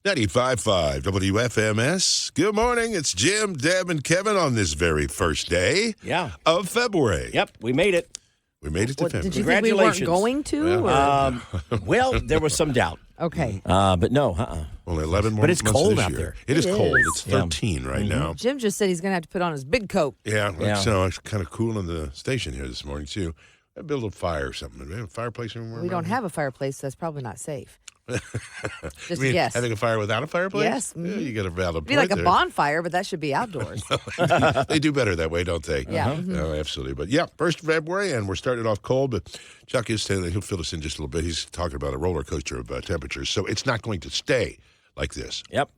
95.5 WFMS. Good morning. It's Jim, Deb, and Kevin on this very first day of February. Yep, we made it. We made it to February. Did you think we weren't going to? Well, there was some doubt. Okay. But no, Only 11 more But it's months cold this out year. there. It is cold. is. It's 13 right now. Jim just said he's going to have to put on his big coat. Yeah. So it's kind of cool in the station here this morning, too. I built a fire or something. Do we have a fireplace anywhere? We don't have a fireplace, so that's probably not safe. Just I mean, a guess. having a fire without a fireplace? Yes. Yeah, you got a valid It'd point be like a there. bonfire, but that should be outdoors. They do better that way, don't they? Yeah. No, absolutely. But yeah, 1st of February, and we're starting off cold, but Chuck is saying that he'll fill us in just a little bit. He's talking about a roller coaster of temperatures, so it's not going to stay like this. Yep.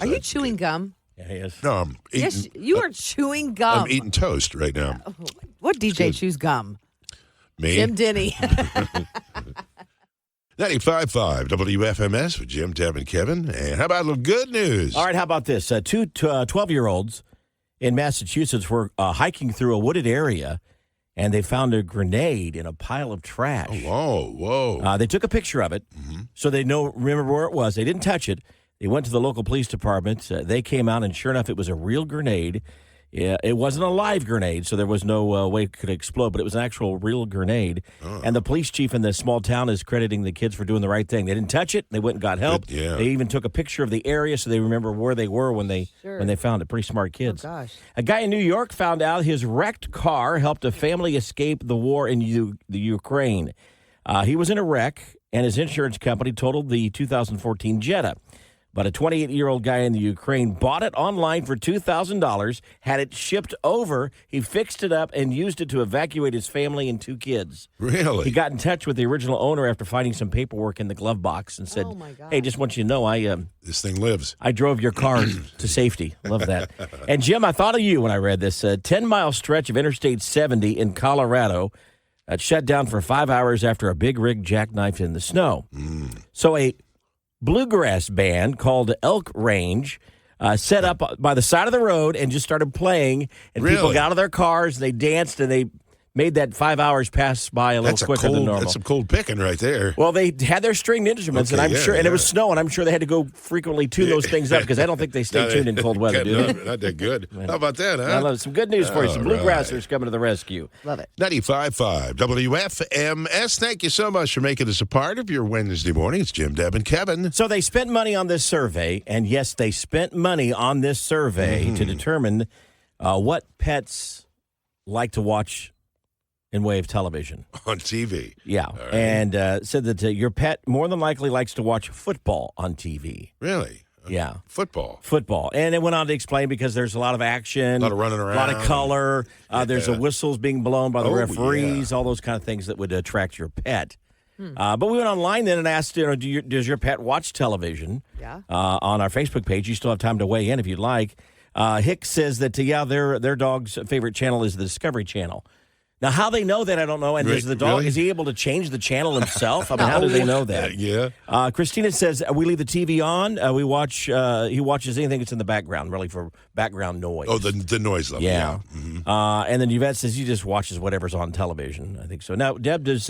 Are you chewing gum? Yeah, he is. No, I'm eating. Yes, you are chewing gum. I'm eating toast right now. What DJ chews gum? Me? Jim Denny. 95.5 WFMS with Jim, Deb, and Kevin. And how about a little good news? All right, how about this? Two 12-year-olds in Massachusetts were hiking through a wooded area, and they found a grenade in a pile of trash. Oh, whoa. They took a picture of it, so they remember where it was. They didn't touch it. They went to the local police department. They came out, and sure enough, it was a real grenade. Yeah, it wasn't a live grenade, so there was no way it could explode, but it was an actual real grenade. Oh. And the police chief in this small town is crediting the kids for doing the right thing. They didn't touch it. They went and got help. Good, yeah. They even took a picture of the area so they remember where they were when they found it. Pretty smart kids. Oh, gosh. A guy in New York found out his wrecked car helped a family escape the war in the Ukraine. He was in a wreck, and his insurance company totaled the 2014 Jetta. But a 28-year-old guy in the Ukraine bought it online for $2,000, had it shipped over. He fixed it up and used it to evacuate his family and 2 kids. Really? He got in touch with the original owner after finding some paperwork in the glove box and said, Oh, my gosh. hey, just want you to know, This thing lives. I drove your car to safety. Love that. And, Jim, I thought of you when I read this. A 10-mile stretch of Interstate 70 in Colorado shut down for 5 hours after a big rig jackknifed in the snow. So a bluegrass band called Elk Range set up by the side of the road and just started playing, and people got out of their cars, and they danced, and they made that 5 hours pass by a little quicker than normal. That's some cold picking right there. Well, they had their stringed instruments, and I'm sure, and it was snow, and I'm sure they had to go frequently tune those things up because I don't think they stay tuned in cold weather, do they? Not that good. How about that, huh? I love it. Some good news for you. Some bluegrassers coming to the rescue. Love it. 95.5 WFMS. Thank you so much for making us a part of your Wednesday morning. It's Jim, Deb, and Kevin. So they spent money on this survey, and yes, they spent money on this survey to determine what pets like to watch in way of television. On TV. Yeah. Right. And said that your pet more than likely likes to watch football on TV. Really? Yeah. Football. And it went on to explain because there's a lot of action. A lot of running around. A lot of color. There's whistles being blown by the referees, all those kind of things that would attract your pet. But we went online then and asked, does your pet watch television? Yeah. On our Facebook page. You still have time to weigh in if you'd like. Hicks says that, their dog's favorite channel is the Discovery Channel. Now, how they know that, I don't know. And is the dog, is he able to change the channel himself? I mean, how do they know that? Yeah. Christina says, we leave the TV on. We watch, he watches anything that's in the background, really, for background noise. Oh, the noise level. Yeah. And then Yvette says he just watches whatever's on television. I think so. Now, Deb, does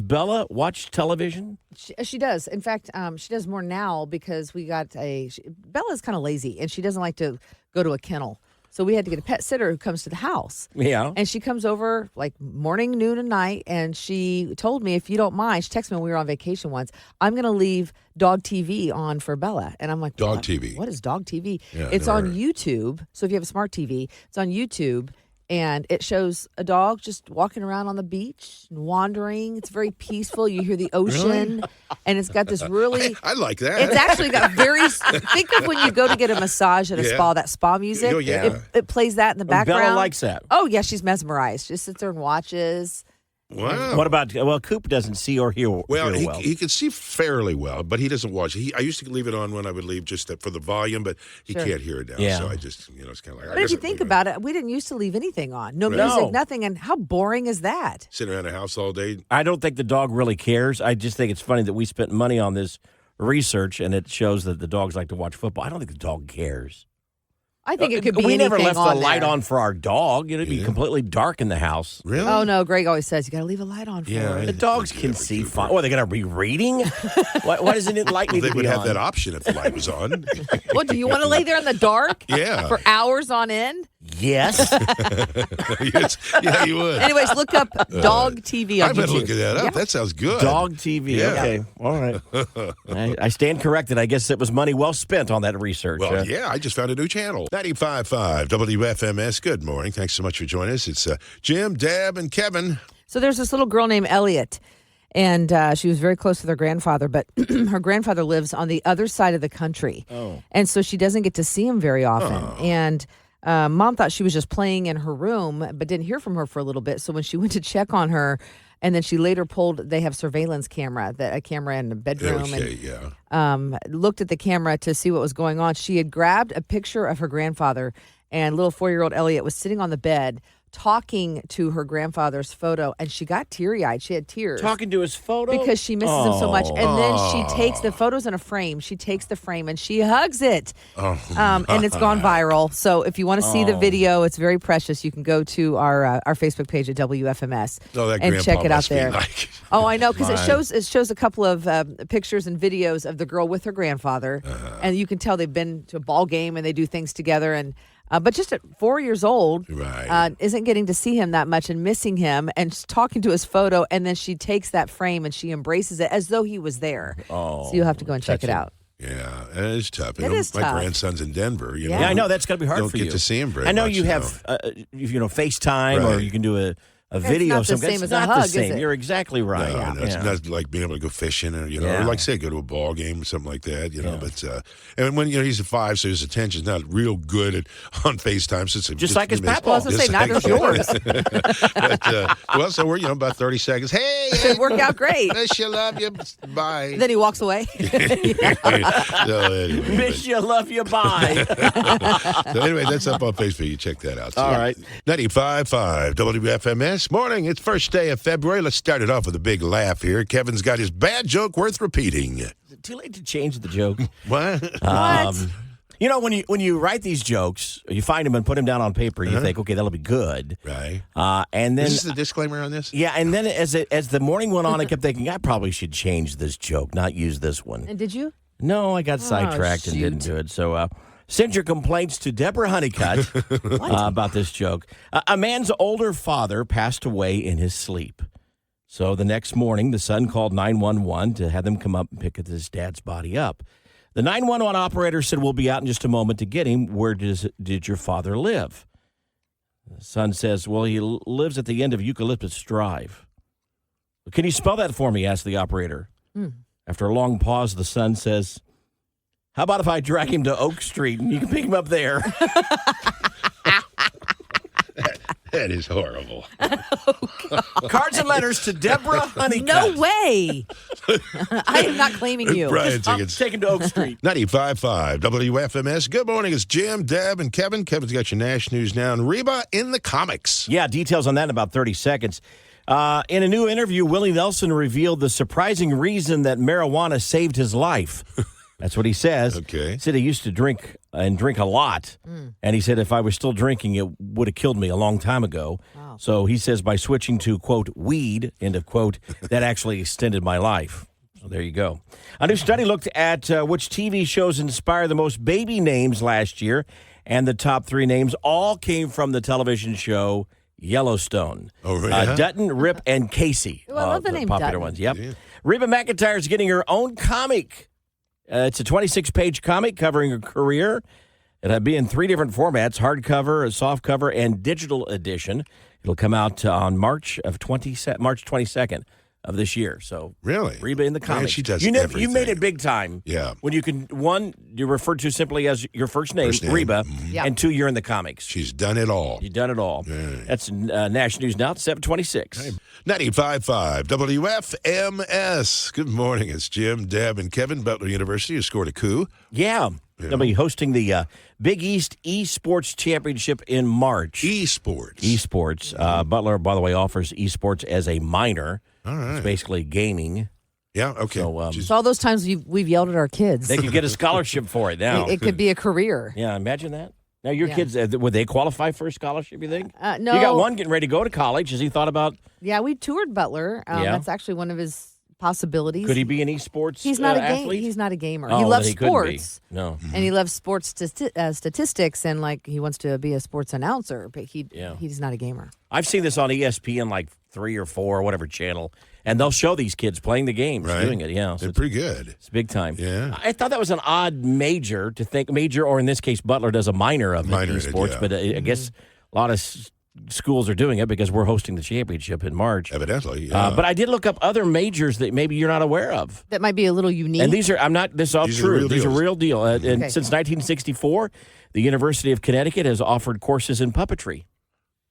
Bella watch television? She does. In fact, she does more now because we got Bella's kind of lazy, and she doesn't like to go to a kennel. So we had to get a pet sitter who comes to the house. Yeah. And she comes over like morning, noon, and night. And she told me, if you don't mind, she texted me when we were on vacation once, I'm going to leave dog TV on for Bella. And I'm like, Dog TV? What is dog TV? Yeah, it's on YouTube. So if you have a smart TV, it's on YouTube. And it shows a dog just walking around on the beach and wandering. It's very peaceful. You hear the ocean. Really? And it's got this really... I like that. It's actually got very... Think of when you go to get a massage at a spa, that spa music. Oh, yeah. It plays that in the background. Bella likes that. Oh, yeah, she's mesmerized. She just sits there and watches. Wow. What about, Coop doesn't see or hear well. He can see fairly well, but he doesn't watch. I used to leave it on when I would leave just for the volume, but he can't hear it now. Yeah. So I just, it's kind of like. But if you think about it, we didn't used to leave anything on. No music, nothing. And how boring is that? Sitting around the house all day. I don't think the dog really cares. I just think it's funny that we spent money on this research, and it shows that the dogs like to watch football. I don't think the dog cares. I think it could be We never anything left the on light there. on for our dog. It'd be completely dark in the house. Really? Oh, no. Greg always says you got to leave a light on for Yeah, her. The dogs can see fine. What, are they going to be reading? Why doesn't it light need They to would be have on? that option if the light was on. What, do you want to lay there in the dark? Yeah. For hours on end? Yes. Yes. Yeah, you would. Anyways, look up Dog TV on I better YouTube. look that up. Yeah. That sounds good. Dog TV. Yeah. Okay. All right. I stand corrected. I guess it was money well spent on that research. Well, yeah, I just found a new channel. 95.5 WFMS. Good morning. Thanks so much for joining us. It's Jim, Deb, and Kevin. So there's this little girl named Elliot, and she was very close with her grandfather, but her grandfather lives on the other side of the country. Oh. And so she doesn't get to see him very often. And Mom thought she was just playing in her room, but didn't hear from her for a little bit. So when she went to check on her, and then she later they have surveillance camera, a camera in the bedroom, Okay, and looked at the camera to see what was going on. She had grabbed a picture of her grandfather, and little 4-year-old Elliot was sitting on the bed talking to her grandfather's photo, and she got teary-eyed. She had tears. Talking to his photo? Because she misses him so much. And then she takes the photos in a frame. She takes the frame and she hugs it. And it's gone viral. So if you want to see the video, it's very precious. You can go to our Facebook page at WFMS that and grandpa check it out must be there. like- Oh, I know, because it shows a couple of pictures and videos of the girl with her grandfather, and you can tell they've been to a ball game and they do things together. And but just at 4 years old, Right. isn't getting to see him that much and missing him and talking to his photo, and then she takes that frame and she embraces it as though he was there. So you'll have to go and check it out. Yeah, it is tough. It is my tough. grandson's in Denver. You know, Yeah, I know that's got to be hard don't for get you. to see him very I know much, you have, FaceTime, or Right. you can do a video. not the something. same It's as a not hug, the is same. it? You're exactly right. No, it's not like being able to go fishing or, Yeah. or like say, go to a ball game or something like that, Yeah. but, and when, he's at 5, so his attention's not real good on FaceTime. So it's Just like his papa. Well, I was going to say, neither's yours. But, so we're, about 30 seconds. Hey, It worked out great. miss you, love you, bye. Then he walks away. So anyway, Miss you, love you, bye. so anyway, that's up on Facebook. You check that out. So, All right. 95.5 WFMS. Morning. It's first day of February. Let's start it off with a big laugh here. Kevin's got his bad joke worth repeating. Too late to change the joke. What? When you write these jokes, you find them and put them down on paper. You think, okay, that'll be good. Right. And then Is this the disclaimer on this? yeah, and then as the morning went on, I kept thinking I probably should change this joke, not use this one. And did you? No, I got sidetracked and didn't do it. So send your complaints to Deborah Honeycutt about this joke. A man's older father passed away in his sleep. So the next morning, the son called 911 to have them come up and pick his dad's body up. The 911 operator said, "We'll be out in just a moment to get him. Where did your father live?" The son says, "Well, he lives at the end of Eucalyptus Drive." "Can you spell that for me?" asked the operator. After a long pause, the son says, "How about if I drag him to Oak Street and you can pick him up there?" That is horrible. Cards and letters to Deborah Honeycutt. No way. I am not claiming you. Brian I'm tickets. taking to Oak Street. 95.5 WFMS. Good morning. It's Jim, Deb, and Kevin. Kevin's got your Nash News now. And Reba in the comics. Yeah, details on that in about 30 seconds. In a new interview, Willie Nelson revealed the surprising reason that marijuana saved his life. That's what he says. Okay. He said he used to drink a lot. And he said if I was still drinking, it would have killed me a long time ago. Wow. So he says by switching to, quote, weed, end of quote, that actually extended my life. So there you go. A new study looked at which TV shows inspired the most baby names last year. And the top 3 names all came from the television show Yellowstone. Oh, really? Dutton, Rip, and Casey. Ooh, I love the name popular Dutton. ones. Yep. Yeah. Reba McEntire is getting her own comic. It's a 26-page comic covering her career. It'll be in 3 different formats: hardcover, a softcover, and digital edition. It'll come out on March 22nd of this year. So Really? Reba in the Man, comics. she does you everything. made it big time. Yeah. When you can, 1, you're referred to simply as your first name, Reba, Yeah. and 2, you're in the comics. She's done it all. You've done it all. That's Nash News Now at 726. 95.5 WFMS. Good morning. It's Jim, Deb, and Kevin. Butler University has scored a coup. Yeah. They'll be hosting the Big East Esports Championship in March. Esports. Butler, by the way, offers esports as a minor. All right. It's basically gaming. Yeah, okay. So, It's all those times we've yelled at our kids. They could get a scholarship for it now. It could be a career. Yeah, imagine that. Now, your kids, would they qualify for a scholarship, you think? No. You got one getting ready to go to college. Has he thought about? Yeah, we toured Butler. Yeah. That's actually one of his possibilities. Could he be an esports He's not athlete? He's not a gamer. Oh, he loves then he couldn't be. sports. No. And he loves sports statistics, and like he wants to be a sports announcer, but he's not a gamer. I've seen this on ESPN, like 3 or 4 or whatever channel, and they'll show these kids playing the games, doing it. Yeah, so They're pretty good. It's big time. Yeah. I thought that was an odd major to think or in this case, Butler does a minor of sports, but I guess a lot of schools are doing it because we're hosting the championship in March. Evidently, yeah. But I did look up other majors that maybe you're not aware of. That might be a little unique. And these is all true. These are real deal. And Okay. since 1964, the University of Connecticut has offered courses in puppetry.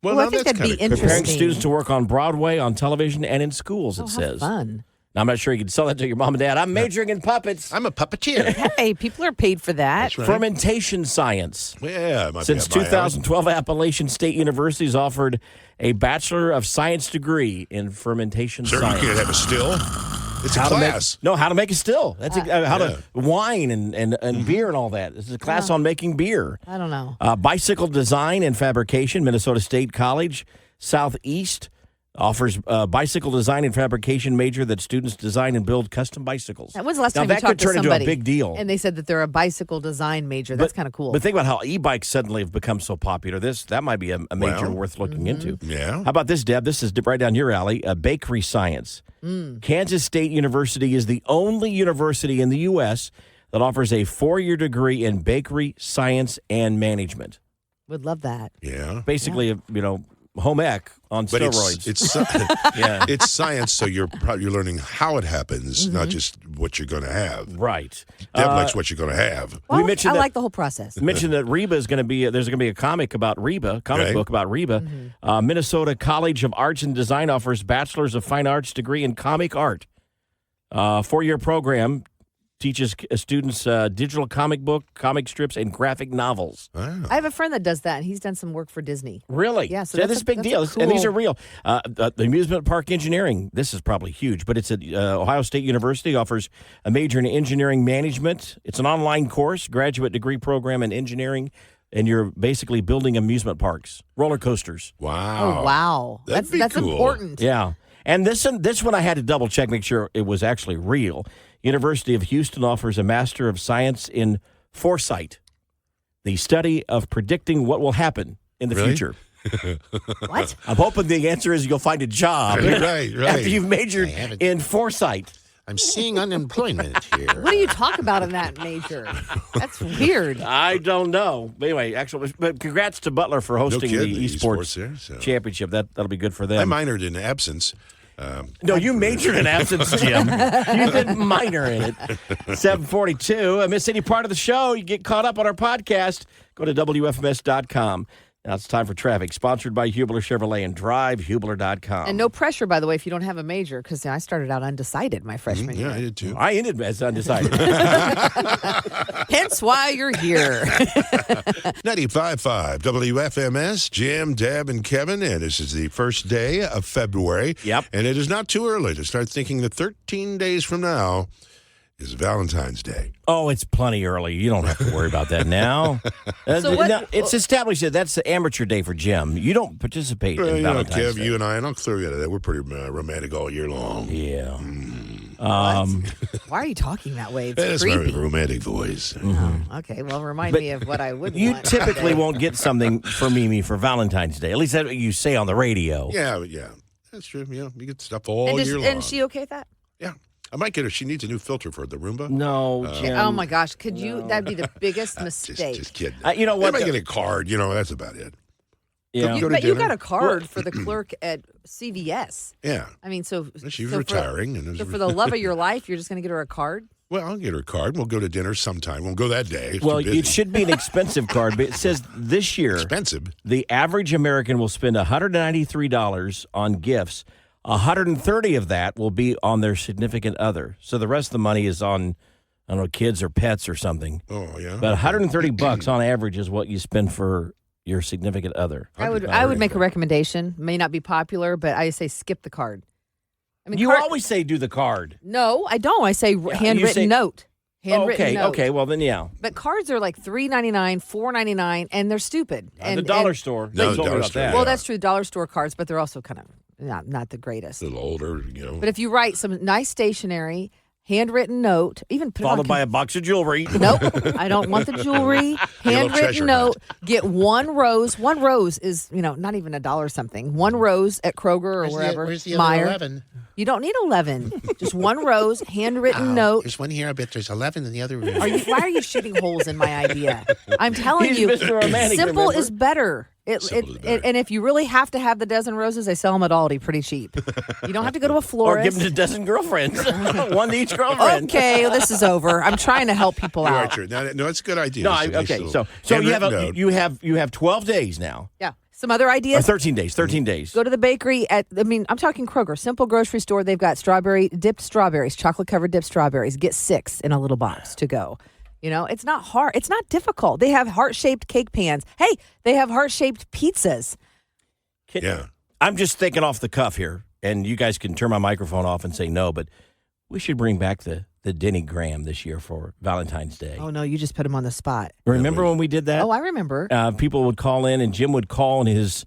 Well, I think that'd be interesting. Preparing students to work on Broadway, on television, and in schools, it says. Fun. Now, I'm not sure you can sell that to your mom and dad. I'm majoring in puppets. I'm a puppeteer. Hey, people are paid for that. That's right. Fermentation science. Yeah, it might Since be up my alley. 2012, Appalachian State University has offered a Bachelor of Science degree in fermentation Sir, science. you can't have a still. It's a class. How to make a still. That's how to wine and beer and all that. This is a class on making beer. I don't know. Bicycle design and fabrication, Minnesota State College Southeast offers a bicycle design and fabrication major that students design and build custom bicycles. When's the last now, time that you talked could turn to somebody into a big deal. and they said that they're a bicycle design major? That's kind of cool. But think about how e-bikes suddenly have become so popular. That might be a major worth looking into. Yeah. How about this, Deb? This is right down your alley. Bakery science. Kansas State University is the only university in the U.S. that offers a 4-year degree in bakery science and management. Would love that. Yeah. Basically, home ec on But steroids. it's science, so you're learning how it happens, not just what you're going to have. Right. Deb likes what you're going to have. Well, mentioned I that- like the whole process. We mentioned that Reba is going to be, there's going to be a comic book about Reba. Minnesota College of Arts and Design offers Bachelor's of Fine Arts degree in comic art. 4-year program teaches students digital comic book, comic strips, and graphic novels. Wow. I have a friend that does that, and he's done some work for Disney. Really? Yeah, so this that's is a big that's deal. a And these cool- are real. The amusement park engineering, this is probably huge, but it's at Ohio State University, offers a major in engineering management. It's an online course, graduate degree program in engineering, and you're basically building amusement parks, roller coasters. Wow. Oh, wow. That'd be That's cool. important. Yeah. And this one I had to double check, make sure it was actually real. University of Houston offers a Master of Science in Foresight, the study of predicting what will happen in the future. What? I'm hoping the answer is you'll find a job Right. after you've majored in foresight. I'm seeing unemployment here. What do you talk about in that major? That's weird. I don't know. But anyway, but congrats to Butler for hosting kidding, the the esports esports there, so. championship. That'll be good for I them. minored in absence. No, you majored in absence, Jim. You didn't minor in it. 742. Miss any part of the show, you get caught up on our podcast. Go to WFMS.com. Now it's time for traffic. Sponsored by Hubler Chevrolet and drivehubler.com. And no pressure, by the way, if you don't have a major, because I started out undecided my freshman year. Yeah, I did too. I ended as undecided. Hence why you're here. 95.5 WFMS, Jim, Deb, and Kevin, and this is the first day of February. Yep. And it is not too early to start thinking that 13 days from now is Valentine's Day. Oh, it's plenty early. You don't have to worry about that now. So what- No, it's established that that's the amateur day for Jim. You don't participate in Valentine's Kev, Day. you and I'll throw you out of that. We're pretty romantic all year long. Yeah. Why are you talking that way? It's That's my creepy. romantic voice. Oh, okay, well, remind me of what I would You want. typically won't get something for Mimi for Valentine's Day. At least that's what you say on the radio. Yeah, that's true. Yeah, you get stuff all And, year long. and she okay with that? Yeah, I might get her. She needs a new filter for the Roomba. No, Jim. Oh my gosh, could you? That'd be the biggest mistake. Just kidding. You know what? I might get a card. That's about it. Yeah. Go to But you dinner. got a card for the clerk at CVS. Yeah. I mean, so She was so retiring. So for the love of your life, you're just going to get her a card? Well, I'll get her a card. We'll go to dinner sometime. We'll go that day. It's Well, too busy. it should be an expensive card, but it says this year expensive. the average American will spend $193 on gifts. 130 of that will be on their significant other. So the rest of the money is on, I don't know, kids or pets or something. Oh, yeah. But 130 bucks on average is what you spend for your significant other. I would make a recommendation. May not be popular, but I say skip the card. I mean, You always say do the card. No, I don't. I say handwritten say- note. Handwritten note. Okay. Well, then, yeah. But cards are like $3.99, $4.99, and they're stupid. And the dollar store. No, They told me dollar about store, that. Well, that's true. Dollar store cards, but they're also kind of not the greatest. A little older, But if you write some nice stationery, handwritten note, even put Followed it by on. a box of jewelry. Nope, I don't want the jewelry. treasure Handwritten note. hunt. Get one rose. One rose is not even $1 something. One rose at Kroger or wherever. Where's the Meijer. other 11? You don't need 11. Just one rose, handwritten note. There's one here. I bet there's 11 in the other room. Why are you shooting holes in my idea? I'm telling He's you, Mr. Romantic, simple remember? is better. Simple is better. And if you really have to have the dozen roses, they sell them at Aldi pretty cheap. You don't have to go to a Or florist. give them to a dozen girlfriends. One to each girlfriend. Okay, this is over. I'm trying to help people You are out. true. No, it's a good idea. No, It's a nice okay. little So you handwritten note. you have 12 days now. Yeah. Some other Or ideas? 13 days. 13 days. Go to the bakery I'm talking Kroger, simple grocery store. They've got dipped strawberries, chocolate covered dipped strawberries. Get 6 in a little box to go. It's not hard. It's not difficult. They have heart-shaped cake pans. Hey, they have heart-shaped pizzas. Yeah. I'm just thinking off the cuff here, and you guys can turn my microphone off and say no, but we should bring back the Denny Graham this year for Valentine's Day. Oh, no, you just put them on the spot. Remember when we did that? Oh, I remember. People would call in, and Jim would call in his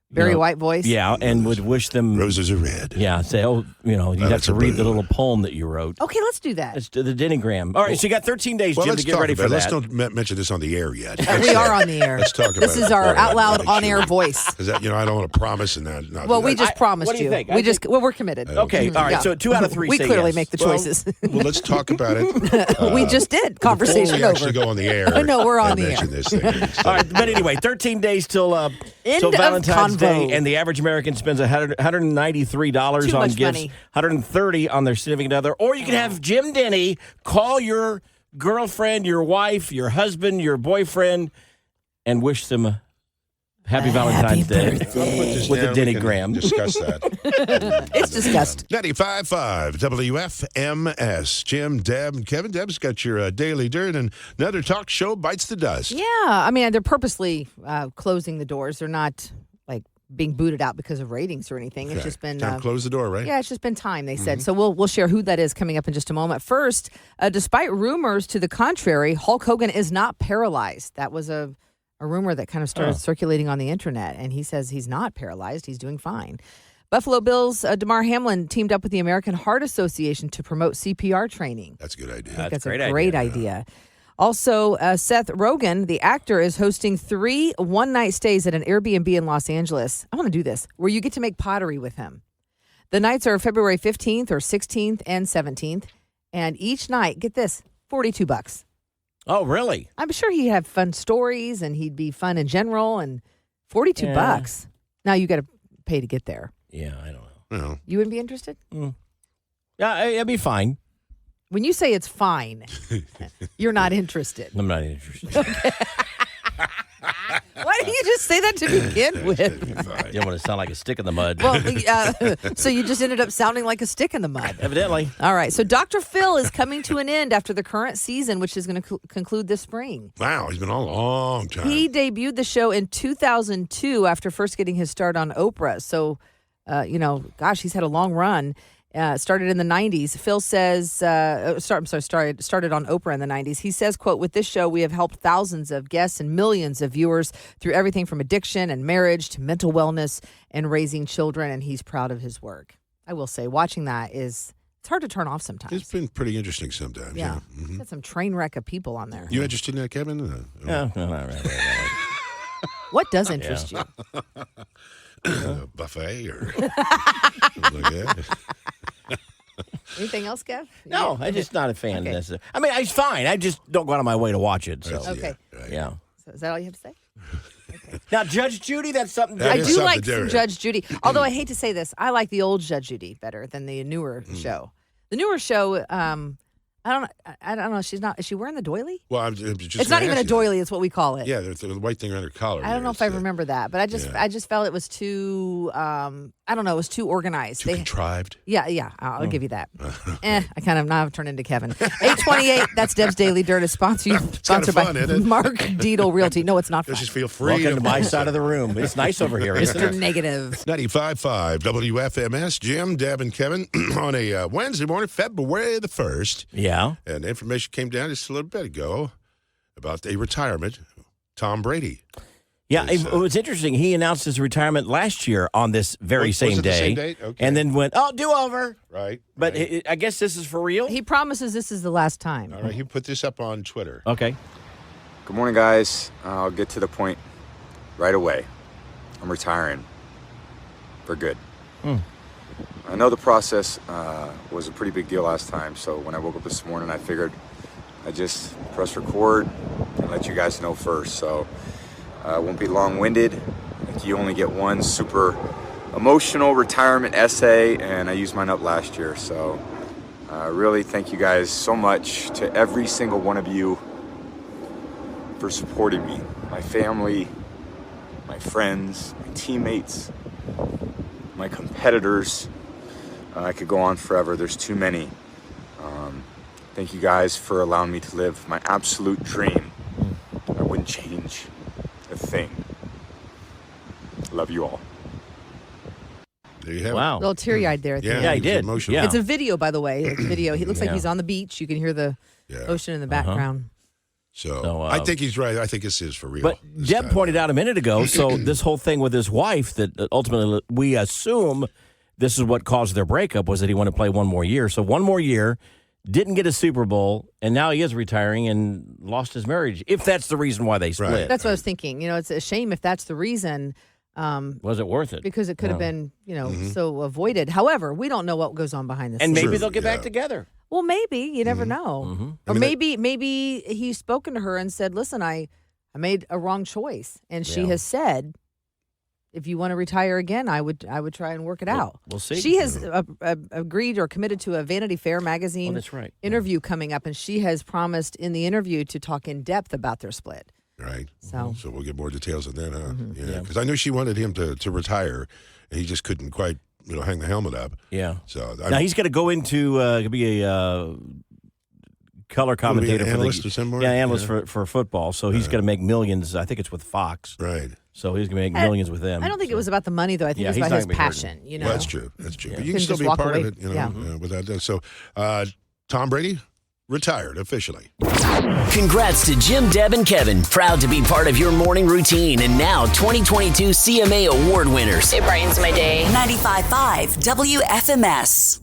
Very white voice. Yeah, and would wish them. Roses are red. Yeah, say, you'd have Violets to are read the blue. little poem that you wrote. Okay, let's do that. It's the Denny Graham. All right, so you got 13 days, Well, Jim, let's to get talk ready about for it. that. Let's don't mention this on the air yet. We are on the air. Let's talk about This it. is our out loud Make on air sure. voice. Because I don't want to promise and not. Well, we just promised what do you think? We're committed. Okay, all right, Yeah. so 2 out of 3 We say clearly yes. make the Well, choices. Well, let's talk about it. We just did. Before Conversation we over. actually go on the air. No, we're on and the mention air. This thing. So, All right, but anyway, 13 days till End of Valentine's Day, convo. and the average American spends $193 Too on much gifts, money. $130 on their significant other. Or you can have Jim Denny call your girlfriend, your wife, your husband, your boyfriend, and wish them a happy Valentine's Day I'll put this with the down. Denny We can Graham. Discuss that. It's discussed. 95.5 WFMS. Jim, Deb, and Kevin. Deb's got your Daily Dirt, and another talk show bites the dust. Yeah, I mean, they're purposely closing the doors. They're not like being booted out because of ratings or anything. It's Okay. just been Time to close the door, right? Yeah, it's just been time, they said. So we'll share who that is coming up in just a moment. First, despite rumors to the contrary, Hulk Hogan is not paralyzed. That was a rumor that kind of started circulating on the internet, and he says he's not paralyzed. He's doing fine. Buffalo Bills' DeMar Hamlin teamed up with the American Heart Association to promote CPR training. That's a good idea. That's a a great great idea. Also, Seth Rogen, the actor, is hosting 3 one-night stays at an Airbnb in Los Angeles. I want to do this, where you get to make pottery with him. The nights are February 15th or 16th and 17th. And each night, get this, $42. Oh, really? I'm sure he'd have fun stories and he'd be fun in general. And $42. Now you got to pay to get there. Yeah, I don't know. Well, You wouldn't be interested? Yeah, it'd be fine. When you say it's fine, you're not interested. I'm not interested. Why didn't you just say that to begin with? You don't want to sound like a stick in the mud. Well, so you just ended up sounding like a stick in the mud. Evidently. All right. So Dr. Phil is coming to an end after the current season, which is going to conclude this spring. wow, he's been on a long time. He debuted the show in 2002 after first getting his start on Oprah. So, gosh, he's had a long run. Started in the 90s. Phil says, started on Oprah in the 90s. He says, quote, with this show, we have helped thousands of guests and millions of viewers through everything from addiction and marriage to mental wellness and raising children. And he's proud of his work. I will say, watching that it's hard to turn off sometimes. It's been pretty interesting sometimes. Yeah. Mhm. Got some train wreck of people on there. You interested in that, Kevin? No, right. What does interest you? Buffet or something like that? Anything else, Kev? No, I'm just not a fan. Okay. Necessarily. I mean, it's fine. I just don't go out of my way to watch it. So, Okay. right. yeah. So is that all you have to say? Now, Judge Judy, that's something. That I is do something like some different. Judge Judy. Although I hate to say this, I like the old Judge Judy better than the newer show. The newer show, I don't know. She's not. Is she wearing the doily? Well, I'm just It's not gonna even a ask you. doily. It's what we call it. Yeah, the white thing around her collar. I don't know if I remember that, but I just felt it was too. I don't know. It was too organized. Too contrived. Yeah. I'll give you that. I kind of now have turned into Kevin. 828. That's Deb's Daily Dirt. Is sponsored by fun, isn't it? Mark Deedle Realty. No, it's not fun. Let's just feel free. Welcome to my side of the room. It's nice over here, isn't Mr. it? Negative. 95.5 WFMS. Jim, Deb, and Kevin on a Wednesday morning, February the 1st. Yeah. Yeah. And information came down just a little bit ago about a retirement. Tom Brady. Yeah, it was interesting. He announced his retirement last year on this very Was same it the day. same date? Okay. And then went, do-over. Right. But right. I guess this is for real? He promises this is the last time. All right, he put this up on Twitter. Okay. Good morning, guys. I'll get to the point right away. I'm retiring for good. I know the process was a pretty big deal last time, so when I woke up this morning, I figured I'd just press record and let you guys know first. So I won't be long-winded. Like, you only get one super emotional retirement essay, and I used mine up last year. So really thank you guys so much, to every single one of you, for supporting me, my family, my friends, my teammates, my competitors. I could go on forever. There's too many. Thank you guys for allowing me to live my absolute dream. I wouldn't change a thing. Love you all. There you have A Wow. little teary-eyed there at the it. end. Yeah, he was did. Emotional. Yeah. It's a video, by the way. It's a video. He looks like Yeah. he's on the beach. You can hear the Yeah. ocean in the background. So I think he's right. I think this is for real. But this Deb time. pointed out a minute ago, so this whole thing with his wife, that ultimately we assume this is what caused their breakup, was that he wanted to play one more year. So one more year, didn't get a Super Bowl, and now he is retiring and lost his marriage, if that's the reason why they split. Right. That's what I was thinking. You know, it's a shame if that's the reason. Was it worth it? Because it could have been, so avoided. However, we don't know what goes on behind the And scenes. maybe True, they'll get back yeah. together. Well, maybe. You never know. I Or mean, maybe he's spoken to her and said, listen, I made a wrong choice. And she Yeah. has said, if you want to retire again, I would try and work it out. We'll see. She has agreed or committed to a Vanity Fair magazine that's right. interview coming up, and she has promised in the interview to talk in depth about their split. Right. So we'll get more details on that, huh? Yeah. Yeah. Because I knew she wanted him to retire, and he just couldn't quite, hang the helmet up. Yeah. So Now he's going to go into could be a color commentator for analyst the or somewhere? analyst Yeah. for football. So he's going to make millions. I think it's with Fox. right. So he's going to make millions with them. I don't think it was about the money, though. I think Yeah, it was he's about not his gonna be hurting. passion. You know, Well, that's true. That's true. Yeah. But you can Couldn't still just be a walk part away. of it, Yeah. without that. So Tom Brady retired officially. Congrats to Jim, Deb, and Kevin. Proud to be part of your morning routine. And now 2022 CMA Award winners. It brightens my day. 95.5 WFMS.